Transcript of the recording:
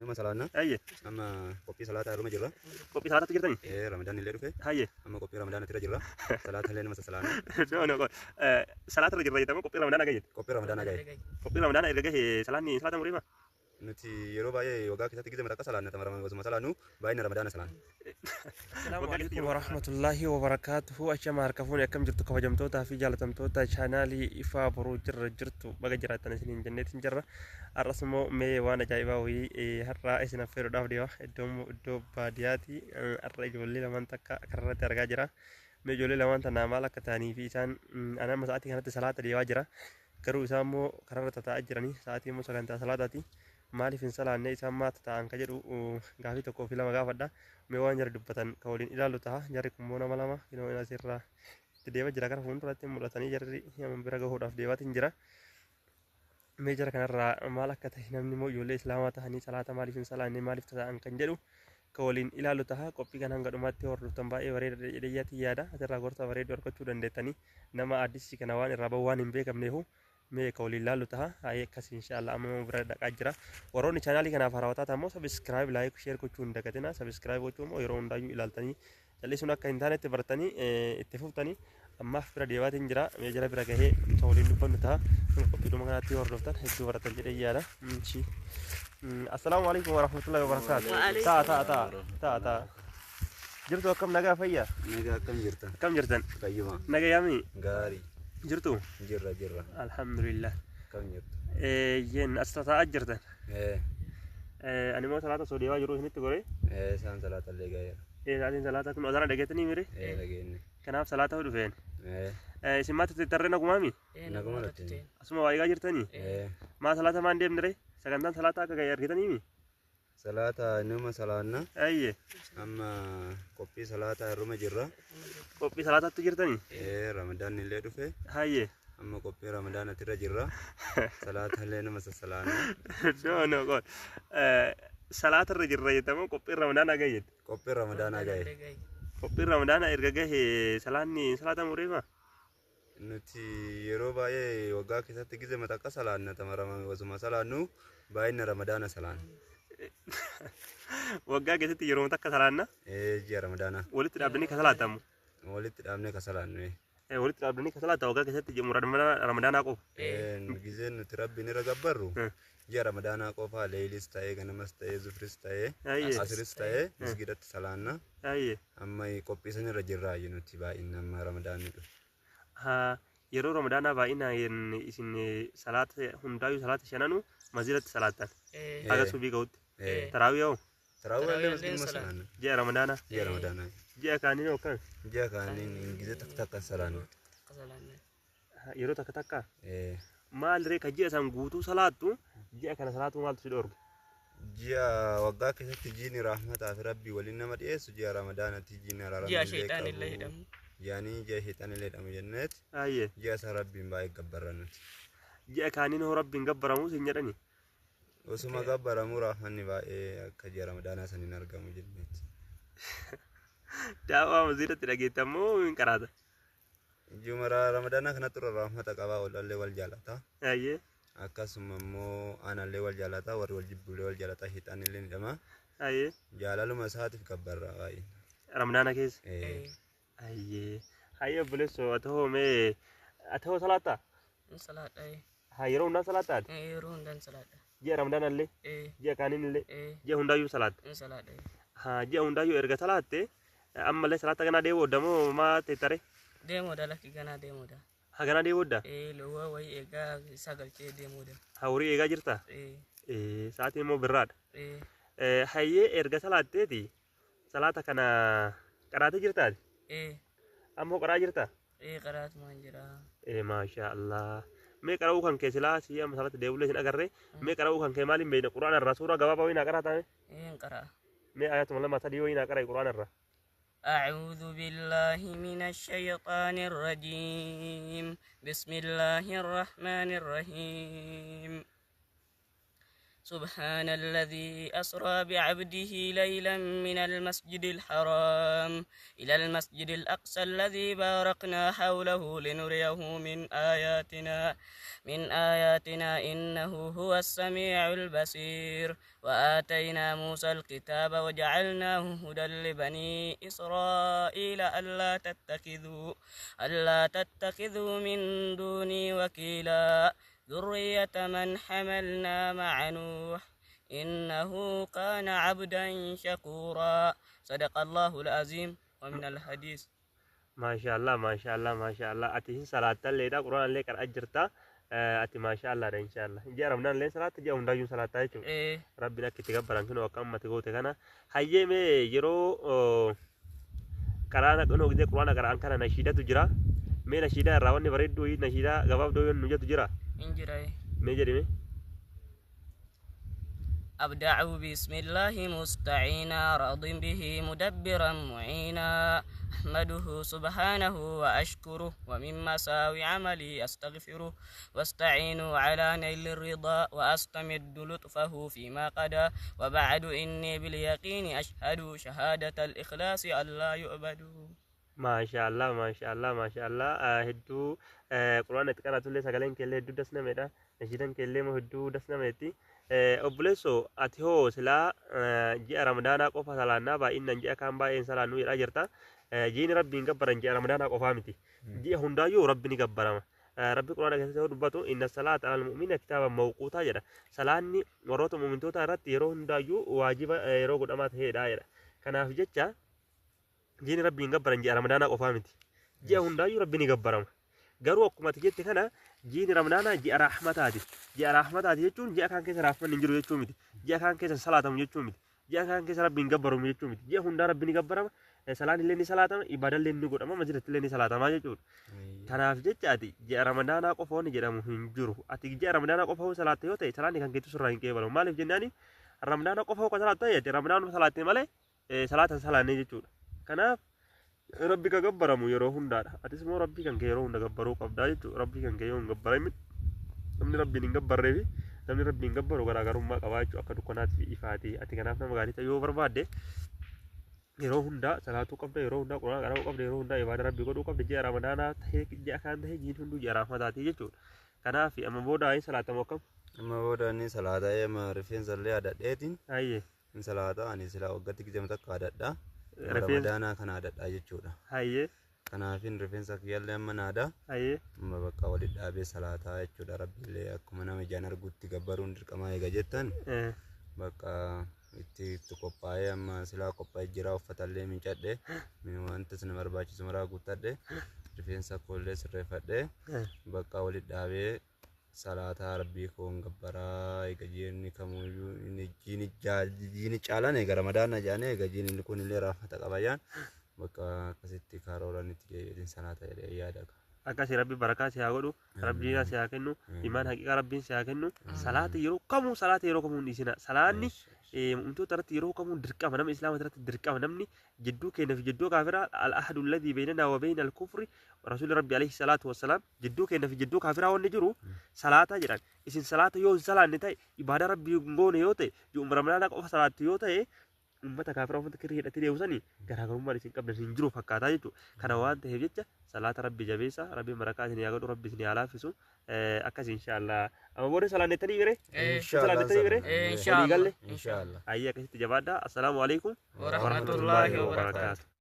مثلا أيه أما كوبي صلاة روما جرا كوبي صلاة تجرتني رمضان اللي رفه هاي أما كوبي رمضان ترى جرا صلاة هلين مثلا صلاة شو أنا أقول صلاة الرجل ريتهم كوبي رمضان جيد كوبي رمضان جاي كوبي رمضان إرجعه صلاة مريمة نتي يروبا يوغا كذا تيجي مرة صلاة نتمرة مثلا نو باين رمضان صلاة السلام عليكم ورحمة الله وبركاته أشياء كفوني كم جرت كفجمتوتا في جالتمتوتا شانالي إفا برو جرت بقى جرات سنين جنة جرة الرسمو مي وانا جايبا وي هرا إسنا فيرو دافديو دو بادياتي الرجل اللي لمن تكا كررت أرجع جرا مي جولي لمن تنامالا كتاني في سان أنا مساعتي كانت صلاة اليواجرة كرو سامو كررت تأجرني ساعتي مو سكنت صلاتي maaliif hin salaanne isaan maata ta'an ka jedhu gaafii tokkoo fi lama gaafadha mee waan jara dubbatan ka waliin ilaallu ta'a jarri kun immoo nama lama yeroo inni asirraa itti deema jira gara fuulduratti mul'atanii jarri bira gahuudhaaf deemaatiin jira mee jara kanarraa maal akka ta'e namni immoo ijoollee islaamaa ta'anii salaata maaliif hin salaanne maaliif ta'an kan jedhu ka waliin ilaallu ta'a qophii kan hanga dhumaatti hordoftan baay'ee bareeda jedheeyyaatti yaada asirraa gorsa bareedu argachuu dandeettanii nama addisi kana waan irraa bahu waan hin beekamneefu mee ka waliin ilaallu ta'a haayee akkas inshaallah amma bira dhaqaa jira warroonni chaanaalii kanaaf haarawwataa ta'an immoo sabiskiraayib laayik sheer gochuu hin dagatina sabiskiraayib gochuu immoo yeroo hundaayyuu ilaaltanii jallisuun akka hin taanetti baratanii itti fuftanii ammaaf bira deebaatiin jira mee jala bira gahee ka waliin dubbannu ta'a qophiidhuma kanatti hordoftan hedduu baratan jedhee yaada assalaamu alaikum warahmatullahi wabarakaatu ta'a jirtu akkam nagaa fayyaa نيجا akkam jirtan كيما nagaa yaami غاري jirtu جرا alhamdulillah كم جرت yen as taa'aa jirtan إيه ani immoo salaata osoo deemaa jiru isinitti gore إيه سان صلاة اللي جاي saatiin salaataa kun odana dhageetanii mire إيه لقيني kanaaf salaata dhufeen إيه isin maatti tarree nagumaami نقوم نتني asuma waa eegaa jirtanii إيه maa salaata maan deemnire sagantaan salaataa akka ga'e argitaniimi صلاة نوم صلاة ayye أما كوبي صلاة روما جرا qophii salaataatti jirtanii إيه رمضان اللي رفه hayye أما كوبي رمضان ترى جرا صلاة هلين مثلا صلاة no god salaata irra jirra jettamu qophii ramadaanaa ga'e كوبي رمضان جاي qophii ramadaanaa erga gahe salaanni salaata muriima nuti yeroo baay'ee waggaa keessatti gize mataqa salaanna tamarama wasuma salaannu baay'inna ramadaana salaan waggaa keessatti yeroo takka salaanna ji'a ramadaana walitti dhaabdanii ka salaatamu walitti dhaabne ka salaannu walitti dhaabdanii ka salaata waggaa keessatti ramadaanaa qofa gizee nuti rabbiin irra gabbarru ji'a ramadaanaa qofa leeyilis ta'ee ganamas ta'ee zufris ta'ee asiris ta'ee masgidatti salaanna amma qophiisan irra jirraa nuti baay'inna amma ramadaanni dhufu yeroo ramadaanaa baay'inaan isin salaata hundaayyuu salaata shananu masjidatti salaatan haga subii ga'utti taraawiyoo taraawiyoo masgiduma salaanna ji'a ramadaanaa ji'a kaaniin yookaan ji'a kaaniin gizee takka salaanna yeroo takka maal ree ka ji'a san guutuu salaattu ji'a kana salaatu maaltu si dhorgu ji'a waggaa keessatti jiini rahmataa fi rabbii waliin nama dhiyeessu ji'a ramadaanatti jiini ji'a sheexaanillee jedhamu yaani ji'a sheexaanillee jedhamu jenneet ayye ji'a isa rabbiin baay'ee gabbarrannuti ji'a kaaniin hoo rabbiin gabbaramu sin jedhani osuma gabbaramuu rahmanni baay'ee akka ji'a ramadaanaa saniin argamu jenneet daawaa masjidatti dhageettamoo hin qaraata juma ramadaanaa kanatti irra rahmata qabaa olallee wal jaalata ayye akkasuma immoo aanallee wal jaalata warri wal jibbullee wal jaalata sheexaanillee ni dhama ayye jaalaluma isaatiif gabbarra baay'ee ramadaana keessa ayye ayye bulesso atoo mee atoo salaata salaadha yeroo hundaan salaataati yeroo hundaan salaadha ji'a ramadaana illee ji'a kaaniin illee ji'a hundaayyuu salaata ji'a hundaayyuu erga salaatte ammallee salaata ganaa deebi'oodda moo maa teettare deemoodha lakki ganaa deemoodha ganaa deebi'oodda lowwa wayi eegaa isa galchee deemoodha horii eegaa jirta sa'aatiin immoo birraadha hayyee erga salaatteeti salaata kana qaraatee jirtaati ammoo qaraa jirta qaraatumaan jira maashaa allah mee qara'uu kan kee silaa si amma salaatti deebi'ulee sin agarree mee qara'uu kan kee maaliin beekna quraana irraa suuraa gabaabaa wayii naa qaraatame qara'a mee ayatuma lama sadii wayii naa qara'i quraana irraa أعوذ بالله من الشيطان الرجيم بسم الله الرحمن الرحيم سبحان الذي أسرى بعبده ليلا من المسجد الحرام إلى المسجد الأقصى الذي باركنا حوله لنريه من آياتنا إنه هو السميع البصير وآتينا موسى الكتاب وجعلناه هدى لبني إسرائيل ألا تتخذوا من دوني وكيلا ذرية من حملنا مع نوح إنه كان عبدا شكورا صدق الله العظيم ومن الحديث ما شاء الله ما شاء الله ما شاء الله أتيه صلاة الليلة قرآن لك أجرتا أتي ما شاء الله إن شاء الله جاء رمضان لين صلاة جاء undaayyuu صلاة تايتو ربنا كتجبران كنوا وكم ما تقول تكنا هاي مي يرو كرانا كنوا كده قرآن كران كنا نشيدة تجرا مي نشيدة راوني بريد دوي نشيدة غباب دوي نجات تجرا إنجراي مي جري مي أبدع بسم الله مستعينا راض به مدبرا معينا أحمده سبحانه وأشكره ومن مساوي عملي أستغفره واستعين على نيل الرضا وأستمد لطفه فيما قدا وبعد إني باليقين أشهد شهادة الإخلاص ألا يؤبدوا ما شاء الله ما شاء الله ما شاء الله هدو قرآن تكنا تولي سجلين كله هدو دسنا ميدا نشيدن كله مو هدو دسنا ميتي أبلسو أتيو سلا جاء رمضان قفا سلانا با إن جاء كان با إن سلانو يراجرتا جين ربي نكبرن جاء رمضان قفا متي جاء هندايو ربي نكبرما ربي قرآن كتير دبتو إن الصلاة على المؤمن كتابا موقوتا جرا سلاني وروت مؤمنتو تارات يرو هندايو واجب يرو قدامات هي دايرة كنا في جتة جين ربي نكبرن جاء رمضان قفا متي جاء هندايو ربي نكبرما garuu akkuma tikeetti kana jiini ramadaana ji'a rahmataati jechuun ji'a kaan keessa raafman hin jiru jechuu miti ji'a kaan keessa salaatamu jechuu miti ji'a kaan keessa rabbiin gabbaramu jechuu miti ji'a hundaa rabbiin ni gabbarama salaan illee ni salaatama ibaadan illee ni godhama masjidatti illee ni salaatama jechuudha kanaaf jechaati ji'a ramadaanaa qofa wanni jedhamu hin jiru ati ji'a ramadaanaa qofa hoo salaatte yoo ta'e salaanni kan keetu sirraa hin qeebalu maaliif jennaani ramadaana qofa hoo kan salaatte ta'e ramadaanuma salaatte malee salaatan salaanne jechuudha kanaaf ربي كجبرمو يروحون دار أتسمو ربي كان كيروحون دجبرو قبضاي ربي كان كيروحون جبرمي نمني ربي نجبر ربي نمني ربي نجبر وغير أقارم ما قواجو أكادو كنات في إفادي أتكنافنا مغاني تيو بربادة يروحون دا سلاتو قبض يروحون دا قرآن قرآن قبض يروحون دا إبادة ربي قدو قبض جاء رمضان تهي جاء كان تهي جين هندو جاء رحمة تاتي جتور كنا في أما بودا أي صلاة موكم أما بودا أني صلاة أي ما رفين صلي عدد إيتين أيه إن صلاة أني صلاة وقتك جمتك عدد دا رمضان كان عدد أجتورا أيه kanaafin rifeensa kiyyaallee amma naada amma bakka walitti dhaabee salaataa jechuudha rabbiillee akkuma nama ijaan arguutti gabbaruun dirqamaa eega jettan bakka itti qophaa'ee amma silaa qophaa'ee jira uffatallee mincadhe wanta sana barbaachisu maraa guuttadhe rifeensa koollee sirreeffadhe bakka walitti dhaabee salaataa rabbii koon gabbaraa eega jiinni kamuyyuu jiini caalaan eega ramadaana jaane eega jiinni kunillee raafata qabayyaan bakka akkasitti karooranitti jedhin salaata jedhee yaada akkasi rabbi barakaa si haa godhu rabbiin si haa kennu imaan haqiiqaa rabbiin si haa kennu salaata yeroo kamuu dhiisina salaanni mumtoota irratti yeroo kamuu dirqama nama islaama irratti dirqama namni jidduu keenya fi jidduu kaafiraa al-ahadu alladhii baynanaa wa bayna al-kufri rasuulli rabbi alayhi salaatu wassalaam jidduu keenya fi jidduu kaafiraa wanni jiru salaata jedhan isin salaata yoo salaanne ta'e ibaada rabbii goone yoo ta'e ramadaana qofa salaatti yoo ta'e ummata kaafira ummata kirri hidhatee deebisanii garaagarummaan isin qabdan hin jiru fakkaataa jechuudha kana waan ta'eef jecha salaata rabbi jabeessa rabbi marakaa isin yaa godhu rabbi isin yaa laaffisu akkas inshaallah amma booda salaanettanii bire inshaallah ayya akkasitti jabaadha assalaamu alaikum warahmatullaahi wabarakaatuh